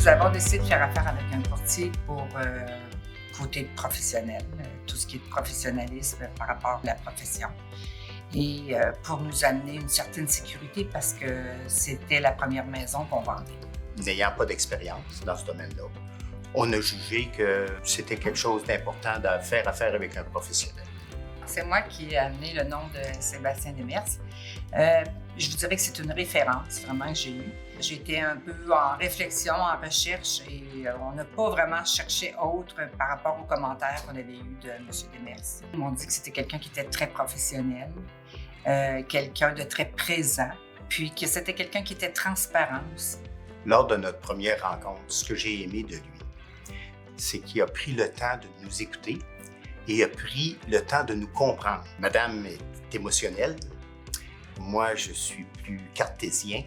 Nous avons décidé de faire affaire avec un courtier pour côté professionnel, tout ce qui est professionnalisme par rapport à la profession. Et pour nous amener une certaine sécurité parce que c'était la première maison qu'on vendait. N'ayant pas d'expérience dans ce domaine-là, on a jugé que c'était quelque chose d'important de faire affaire avec un professionnel. C'est moi qui ai amené le nom de Sébastien Demers. Je vous dirais que c'est une référence vraiment que j'ai eue. J'étais un peu en réflexion, en recherche et on n'a pas vraiment cherché autre par rapport aux commentaires qu'on avait eus de M. Demers. Ils m'ont dit que c'était quelqu'un qui était très professionnel, quelqu'un de très présent, puis que c'était quelqu'un qui était transparent aussi. Lors de notre première rencontre, ce que j'ai aimé de lui, c'est qu'il a pris le temps de nous écouter et a pris le temps de nous comprendre. Madame est émotionnelle, moi je suis plus cartésien,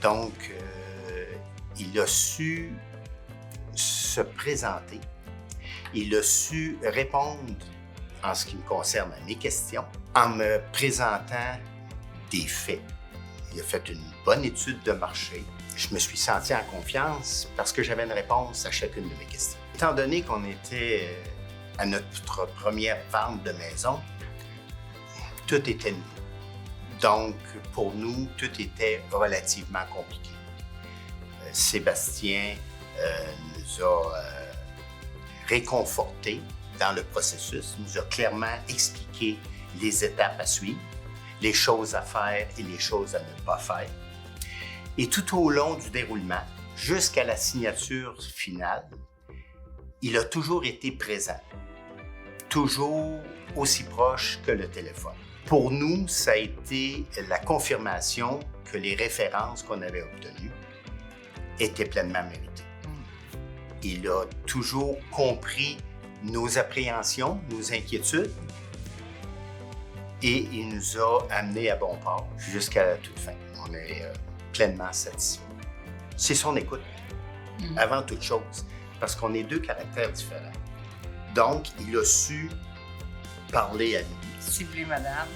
donc il a su se présenter, il a su répondre en ce qui me concerne à mes questions en me présentant des faits. Il a fait une bonne étude de marché. Je me suis senti en confiance parce que j'avais une réponse à chacune de mes questions. Étant donné qu'on était à notre première vente de maison, tout était nouveau. Donc, pour nous, tout était relativement compliqué. Sébastien nous a réconfortés dans le processus, nous a clairement expliqué les étapes à suivre, les choses à faire et les choses à ne pas faire. Et tout au long du déroulement, jusqu'à la signature finale, il a toujours été présent, toujours aussi proche que le téléphone. Pour nous, ça a été la confirmation que les références qu'on avait obtenues étaient pleinement méritées. Il a toujours compris nos appréhensions, nos inquiétudes, et il nous a amenés à bon port jusqu'à la toute fin. On est pleinement satisfait. C'est son écoute, avant toute chose, parce qu'on est deux caractères différents. Donc, il a su parler à lui. Cibler madame.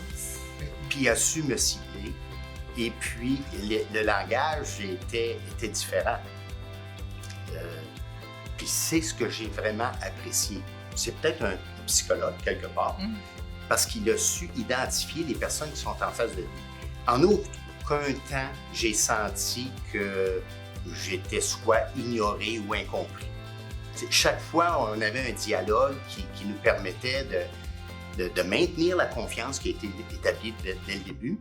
Puis il a su me cibler. Et puis, le langage était différent. Puis c'est ce que j'ai vraiment apprécié. C'est peut-être un psychologue, quelque part, parce qu'il a su identifier les personnes qui sont en face de lui. En aucun temps, j'ai senti que j'étais soit ignoré ou incompris. Chaque fois, on avait un dialogue qui nous permettait de maintenir la confiance qui a été établie dès le début,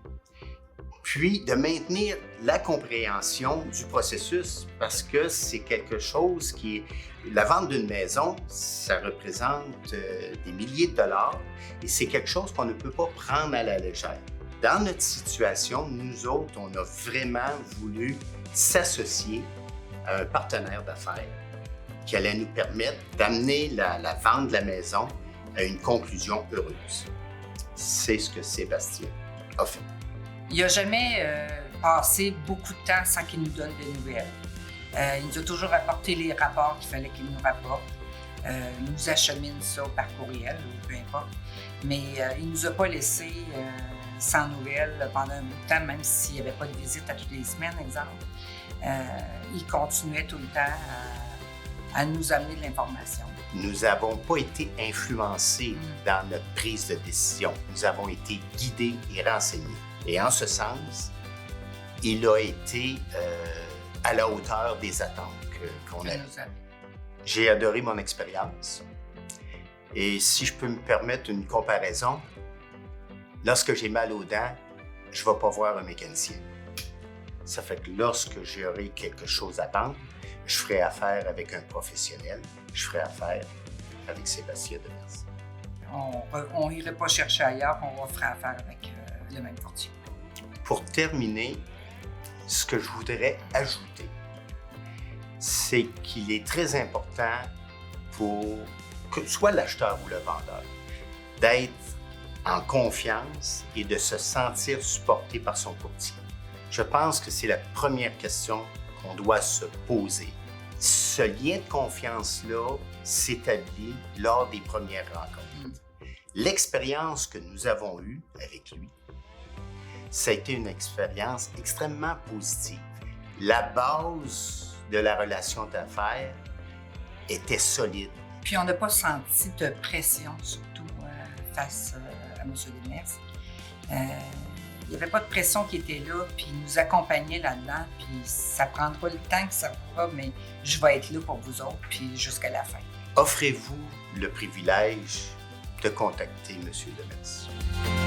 puis de maintenir la compréhension du processus, parce que c'est quelque chose qui est... La vente d'une maison, ça représente des milliers de dollars et c'est quelque chose qu'on ne peut pas prendre à la légère. Dans notre situation, nous autres, on a vraiment voulu s'associer à un partenaire d'affaires qui allait nous permettre d'amener la vente de la maison à une conclusion heureuse. C'est ce que Sébastien a fait. Il n'a jamais passé beaucoup de temps sans qu'il nous donne des nouvelles. Il nous a toujours apporté les rapports qu'il fallait qu'il nous rapporte. Il nous achemine ça par courriel ou peu importe. Mais il ne nous a pas laissé sans nouvelles pendant un bout de temps, même s'il n'y avait pas de visite à toutes les semaines, exemple. Il continuait tout le temps à nous amener de l'information. Nous n'avons pas été influencés dans notre prise de décision. Nous avons été guidés et renseignés. Et en ce sens, il a été à la hauteur des attentes qu'on avait. J'ai adoré mon expérience. Et si je peux me permettre une comparaison, lorsque j'ai mal aux dents, je ne vais pas voir un mécanicien. Ça fait que lorsque j'aurai quelque chose à vendre, je ferai affaire avec un professionnel, je ferai affaire avec Sébastien Demers. On n'irait pas chercher ailleurs, on va faire affaire avec le même courtier. Pour terminer, ce que je voudrais ajouter, c'est qu'il est très important pour que soit l'acheteur ou le vendeur d'être en confiance et de se sentir supporté par son courtier. Je pense que c'est la première question qu'on doit se poser. Ce lien de confiance-là s'établit lors des premières rencontres. L'expérience que nous avons eue avec lui, ça a été une expérience extrêmement positive. La base de la relation d'affaires était solide. Puis on n'a pas senti de pression, surtout face à M. Demers. Il n'y avait pas de pression qui était là, puis il nous accompagnait là-dedans, puis ça prendra le temps que ça pourra, mais je vais être là pour vous autres, puis jusqu'à la fin. Offrez-vous le privilège de contacter M. Demers.